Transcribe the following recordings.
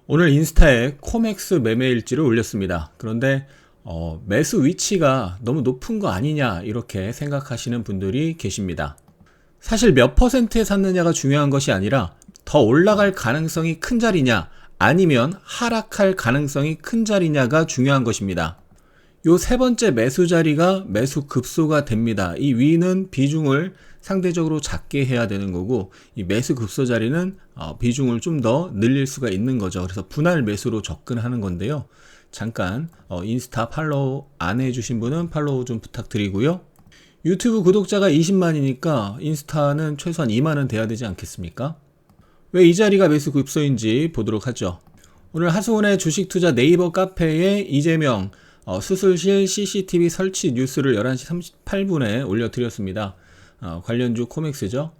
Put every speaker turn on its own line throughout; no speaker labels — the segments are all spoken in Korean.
오늘 인스타에 코맥스 매매 일지를 올렸습니다. 그런데 매수 위치가 너무 높은 거 아니냐 이렇게 생각하시는 분들이 계십니다. 사실 몇 퍼센트에 샀느냐가 중요한 것이 아니라 더 올라갈 가능성이 큰 자리냐 아니면 하락할 가능성이 큰 자리냐가 중요한 것입니다. 요 세 번째 매수 자리가 매수 급소가 됩니다. 이 위는 비중을 상대적으로 작게 해야 되는 거고, 이 매수 급소 자리는 비중을 좀 더 늘릴 수가 있는 거죠. 그래서 분할 매수로 접근하는 건데요. 잠깐 인스타 팔로우 안 해주신 분은 팔로우 좀 부탁드리고요. 유튜브 구독자가 20만이니까 인스타는 최소한 2만은 돼야 되지 않겠습니까? 왜 이 자리가 매수 급소인지 보도록 하죠. 오늘 하수원의 주식 투자 네이버 카페에 이재명 수술실 CCTV 설치 뉴스를 11시 38분에 올려드렸습니다. 관련주 코맥스죠.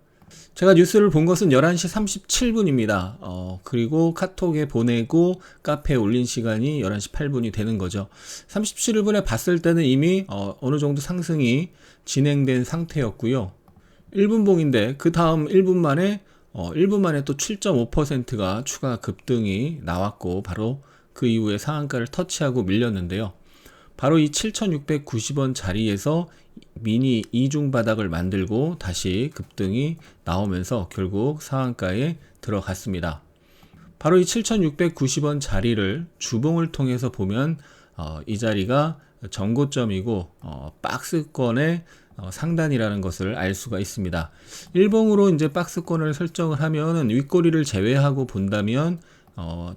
제가 뉴스를 본 것은 11시 37분입니다. 그리고 카톡에 보내고 카페에 올린 시간이 11시 8분이 되는 거죠. 37분에 봤을 때는 이미 어느 정도 상승이 진행된 상태였고요. 1분 봉인데 그 다음 1분 만에 또 7.5%가 추가 급등이 나왔고, 바로 그 이후에 상한가를 터치하고 밀렸는데요. 바로 이 7,690원 자리에서 미니 이중 바닥을 만들고 다시 급등이 나오면서 결국 상한가에 들어갔습니다. 바로 이 7,690원 자리를 주봉을 통해서 보면 이 자리가 전고점이고 박스권의 상단이라는 것을 알 수가 있습니다. 일봉으로 이제 박스권을 설정을 하면은 윗꼬리를 제외하고 본다면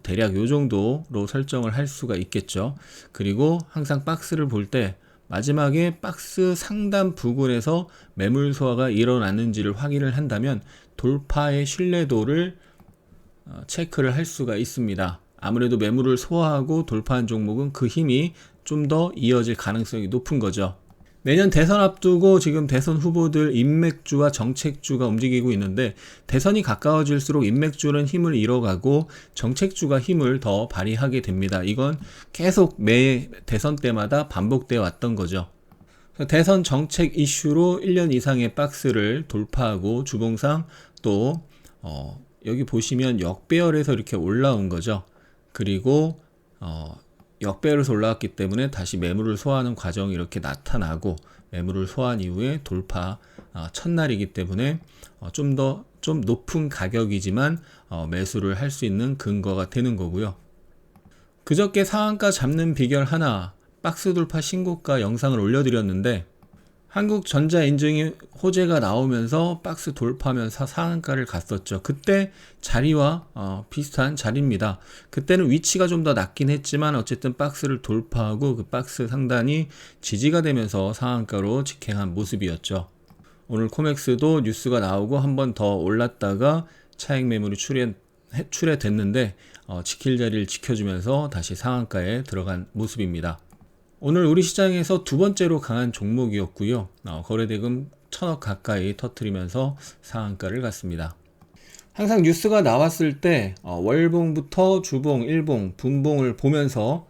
대략 요 정도로 설정을 할 수가 있겠죠. 그리고 항상 박스를 볼 때 마지막에 박스 상단 부근에서 매물 소화가 일어났는지를 확인을 한다면 돌파의 신뢰도를 체크를 할 수가 있습니다. 아무래도 매물을 소화하고 돌파한 종목은 그 힘이 좀 더 이어질 가능성이 높은 거죠. 내년 대선 앞두고 지금 대선 후보들 인맥주와 정책주가 움직이고 있는데, 대선이 가까워질수록 인맥주는 힘을 잃어가고 정책주가 힘을 더 발휘하게 됩니다. 이건 계속 매 대선 때마다 반복되어 왔던 거죠. 대선 정책 이슈로 1년 이상의 박스를 돌파하고 주봉상 또 여기 보시면 역배열에서 이렇게 올라온 거죠. 그리고 역배열에서 올라왔기 때문에 다시 매물을 소화하는 과정이 이렇게 나타나고, 매물을 소화한 이후에 돌파 첫날이기 때문에 좀 높은 가격이지만 매수를 할 수 있는 근거가 되는 거고요. 그저께 상한가 잡는 비결 하나, 박스 돌파 신고가 영상을 올려드렸는데, 한국전자 인증이 호재가 나오면서 박스 돌파하면서 상한가를 갔었죠. 그때 자리와 비슷한 자리입니다. 그때는 위치가 좀 더 낮긴 했지만 어쨌든 박스를 돌파하고 그 박스 상단이 지지가 되면서 상한가로 직행한 모습이었죠. 오늘 코맥스도 뉴스가 나오고 한 번 더 올랐다가 차익 매물이 출회됐는데 지킬 자리를 지켜주면서 다시 상한가에 들어간 모습입니다. 오늘 우리 시장에서 두 번째로 강한 종목이었고요. 거래대금 1,000억 가까이 터뜨리면서 상한가를 갔습니다. 항상 뉴스가 나왔을 때 월봉부터 주봉, 일봉, 분봉을 보면서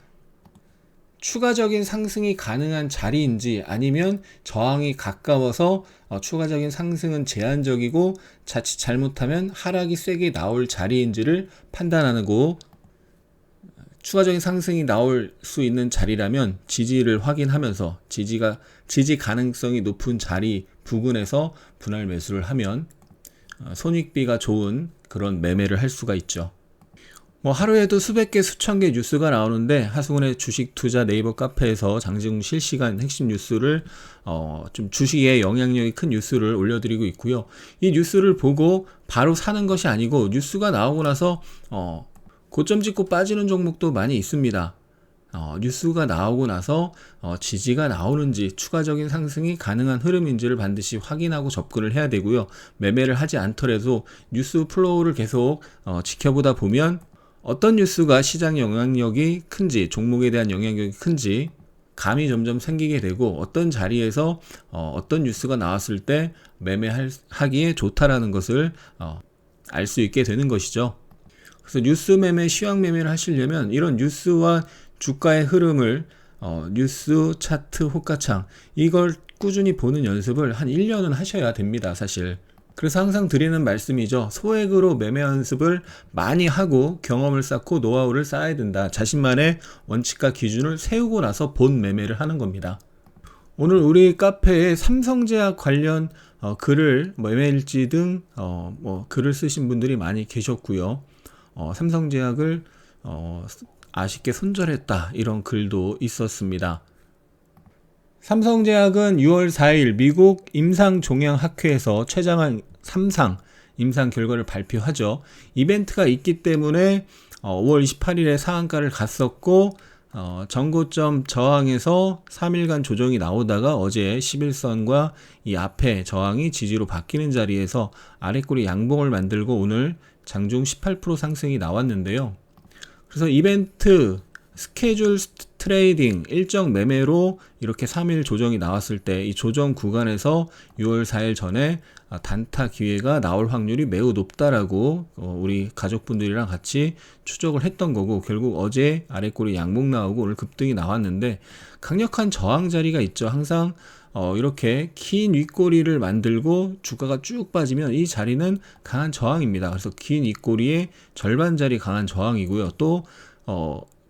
추가적인 상승이 가능한 자리인지 아니면 저항이 가까워서 추가적인 상승은 제한적이고 자칫 잘못하면 하락이 세게 나올 자리인지를 판단하고, 추가적인 상승이 나올 수 있는 자리라면 지지를 확인하면서 지지 가능성이 높은 자리 부근에서 분할 매수를 하면 손익비가 좋은 그런 매매를 할 수가 있죠. 하루에도 수백 개, 수천 개 뉴스가 나오는데, 하수근의 주식 투자 네이버 카페에서 장중 실시간 핵심 뉴스를 좀 주식에 영향력이 큰 뉴스를 올려드리고 있고요. 이 뉴스를 보고 바로 사는 것이 아니고 뉴스가 나오고 나서 고점 찍고 빠지는 종목도 많이 있습니다. 뉴스가 나오고 나서 지지가 나오는지, 추가적인 상승이 가능한 흐름인지를 반드시 확인하고 접근을 해야 되고요. 매매를 하지 않더라도 뉴스 플로우를 계속 지켜보다 보면 어떤 뉴스가 시장 영향력이 큰지, 종목에 대한 영향력이 큰지 감이 점점 생기게 되고, 어떤 자리에서 어떤 뉴스가 나왔을 때 매매하기에 좋다라는 것을 알 수 있게 되는 것이죠. 그래서 뉴스 매매, 시황 매매를 하시려면 이런 뉴스와 주가의 흐름을 뉴스 차트 호가창 이걸 꾸준히 보는 연습을 한 1년은 하셔야 됩니다. 사실 그래서 항상 드리는 말씀이죠. 소액으로 매매 연습을 많이 하고 경험을 쌓고 노하우를 쌓아야 된다. 자신만의 원칙과 기준을 세우고 나서 본 매매를 하는 겁니다. 오늘 우리 카페에 삼성제약 관련 글을 매매일지 등 글을 쓰신 분들이 많이 계셨고요. 삼성제약을 아쉽게 손절했다 이런 글도 있었습니다. 삼성제약은 6월 4일 미국 임상종양학회에서 췌장암 3상 임상 결과를 발표하죠. 이벤트가 있기 때문에 5월 28일에 상한가를 갔었고 전고점 저항에서 3일간 조정이 나오다가 어제 11선과 이 앞에 저항이 지지로 바뀌는 자리에서 아래꼬리 양봉을 만들고 오늘 장중 18% 상승이 나왔는데요. 그래서 이벤트 스케줄 트레이딩 일정 매매로 이렇게 3일 조정이 나왔을 때 이 조정 구간에서 6월 4일 전에 단타 기회가 나올 확률이 매우 높다라고 우리 가족분들이랑 같이 추적을 했던 거고, 결국 어제 아래꼬리 양봉 나오고 오늘 급등이 나왔는데 강력한 저항 자리가 있죠. 항상 이렇게 긴 윗꼬리를 만들고 주가가 쭉 빠지면 이 자리는 강한 저항입니다. 그래서 긴 윗꼬리의 절반 자리 강한 저항이고요. 또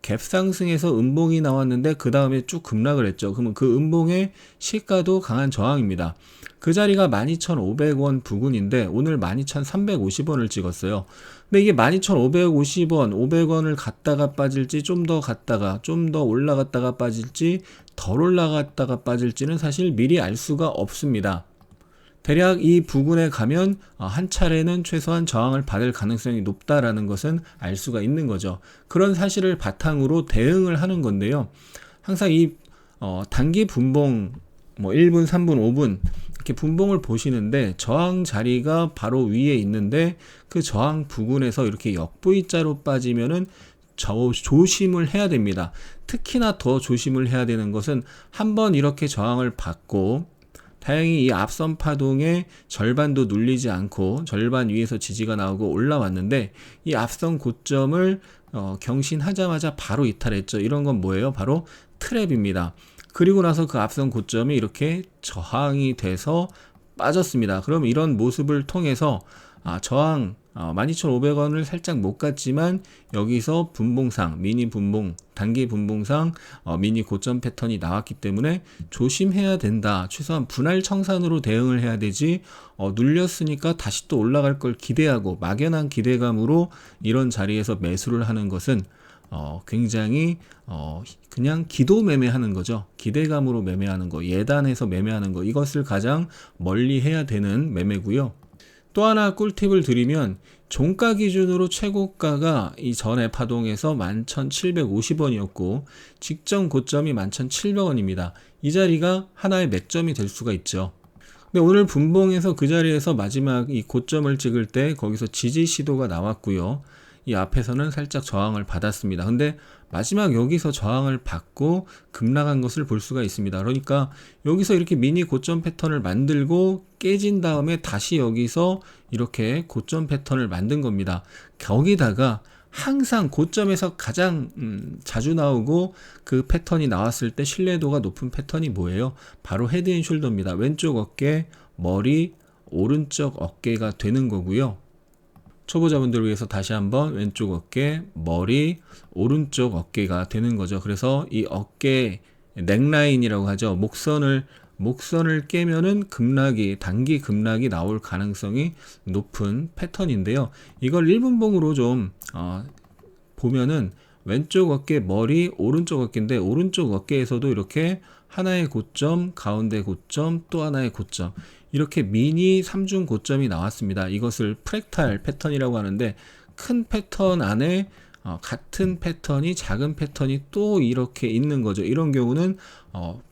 갭 상승에서 음봉이 나왔는데 그 다음에 쭉 급락을 했죠. 그러면 그 음봉의 시가도 강한 저항입니다. 그 자리가 12,500원 부근인데 오늘 12,350원을 찍었어요. 근데 이게 12,550원, 500원을 갔다가 빠질지, 좀 더 갔다가 좀 더 올라갔다가 빠질지, 덜 올라갔다가 빠질지는 사실 미리 알 수가 없습니다. 대략 이 부근에 가면 한 차례는 최소한 저항을 받을 가능성이 높다라는 것은 알 수가 있는 거죠. 그런 사실을 바탕으로 대응을 하는 건데요. 항상 이 단기 분봉 1분, 3분, 5분 이렇게 분봉을 보시는데 저항 자리가 바로 위에 있는데 그 저항 부근에서 이렇게 역V자로 빠지면은 조심을 해야 됩니다. 특히나 더 조심을 해야 되는 것은 한번 이렇게 저항을 받고 다행히 이 앞선 파동의 절반도 눌리지 않고 절반 위에서 지지가 나오고 올라왔는데 이 앞선 고점을 경신하자마자 바로 이탈했죠. 이런 건 뭐예요? 바로 트랩입니다. 그리고 나서 그 앞선 고점이 이렇게 저항이 돼서 빠졌습니다. 그럼 이런 모습을 통해서 저항 12,500원을 살짝 못 갔지만 여기서 분봉상 미니 분봉 단기 분봉상 미니 고점 패턴이 나왔기 때문에 조심해야 된다. 최소한 분할 청산으로 대응을 해야 되지 눌렸으니까 다시 또 올라갈 걸 기대하고 막연한 기대감으로 이런 자리에서 매수를 하는 것은 굉장히 그냥 기도 매매하는 거죠. 기대감으로 매매하는 거, 예단해서 매매하는 거, 이것을 가장 멀리 해야 되는 매매고요. 또 하나 꿀팁을 드리면 종가 기준으로 최고가가 이 전에 파동에서 11,750원이었고 직전 고점이 11,700원입니다. 이 자리가 하나의 맥점이 될 수가 있죠. 근데 오늘 분봉에서 그 자리에서 마지막 이 고점을 찍을 때 거기서 지지 시도가 나왔고요. 이 앞에서는 살짝 저항을 받았습니다. 근데 마지막 여기서 저항을 받고 급락한 것을 볼 수가 있습니다. 그러니까 여기서 이렇게 미니 고점 패턴을 만들고 깨진 다음에 다시 여기서 이렇게 고점 패턴을 만든 겁니다. 거기다가 항상 고점에서 가장 자주 나오고 그 패턴이 나왔을 때 신뢰도가 높은 패턴이 뭐예요? 바로 헤드앤숄더입니다. 왼쪽 어깨, 머리, 오른쪽 어깨가 되는 거고요. 초보자분들을 위해서 다시 한번 왼쪽 어깨, 머리, 오른쪽 어깨가 되는 거죠. 그래서 이 어깨 넥라인이라고 하죠. 목선을 깨면은 단기 급락이 나올 가능성이 높은 패턴인데요. 이걸 1분봉으로 좀 보면은 왼쪽 어깨, 머리, 오른쪽 어깨인데 오른쪽 어깨에서도 이렇게 하나의 고점, 가운데 고점, 또 하나의 고점, 이렇게 미니 3중 고점이 나왔습니다. 이것을 프랙탈 패턴이라고 하는데 큰 패턴 안에 같은 패턴이 작은 패턴이 또 이렇게 있는 거죠. 이런 경우는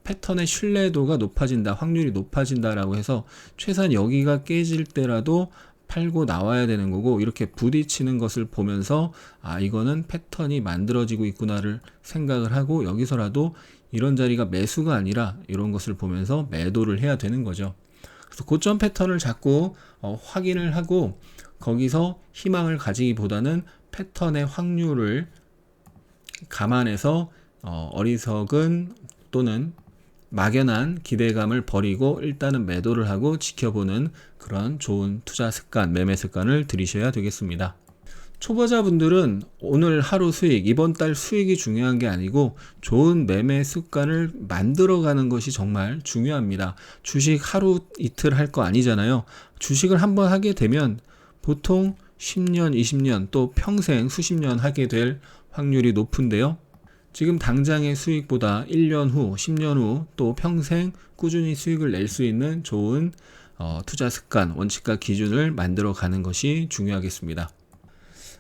패턴의 신뢰도가 높아진다, 확률이 높아진다라고 해서 최소한 여기가 깨질 때라도 팔고 나와야 되는 거고, 이렇게 부딪히는 것을 보면서 이거는 패턴이 만들어지고 있구나를 생각을 하고 여기서라도 이런 자리가 매수가 아니라 이런 것을 보면서 매도를 해야 되는 거죠. 그래서 고점 패턴을 자꾸 확인을 하고 거기서 희망을 가지기보다는 패턴의 확률을 감안해서 어리석은 또는 막연한 기대감을 버리고 일단은 매도를 하고 지켜보는 그런 좋은 투자 습관, 매매 습관을 들이셔야 되겠습니다. 초보자분들은 오늘 하루 수익, 이번 달 수익이 중요한 게 아니고 좋은 매매 습관을 만들어가는 것이 정말 중요합니다. 주식 하루 이틀 할 거 아니잖아요. 주식을 한번 하게 되면 보통 10년, 20년 또 평생 수십 년 하게 될 확률이 높은데요. 지금 당장의 수익보다 1년 후, 10년 후 또 평생 꾸준히 수익을 낼 수 있는 좋은 투자 습관, 원칙과 기준을 만들어 가는 것이 중요하겠습니다.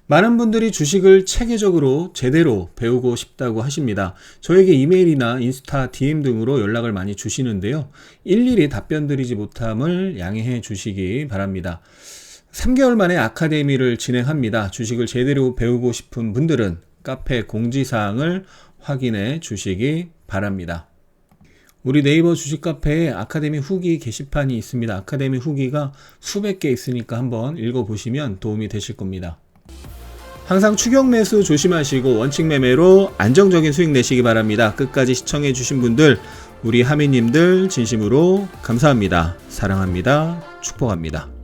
많은 분들이 주식을 체계적으로 제대로 배우고 싶다고 하십니다. 저에게 이메일이나 인스타 DM 등으로 연락을 많이 주시는데요. 일일이 답변 드리지 못함을 양해해 주시기 바랍니다. 3개월 만에 아카데미를 진행합니다. 주식을 제대로 배우고 싶은 분들은 카페 공지사항을 확인해 주시기 바랍니다. 우리 네이버 주식 카페에 아카데미 후기 게시판이 있습니다. 아카데미 후기가 수백 개 있으니까 한번 읽어보시면 도움이 되실 겁니다. 항상 추격 매수 조심하시고 원칙 매매로 안정적인 수익 내시기 바랍니다. 끝까지 시청해 주신 분들, 우리 하미님들 진심으로 감사합니다. 사랑합니다. 축복합니다.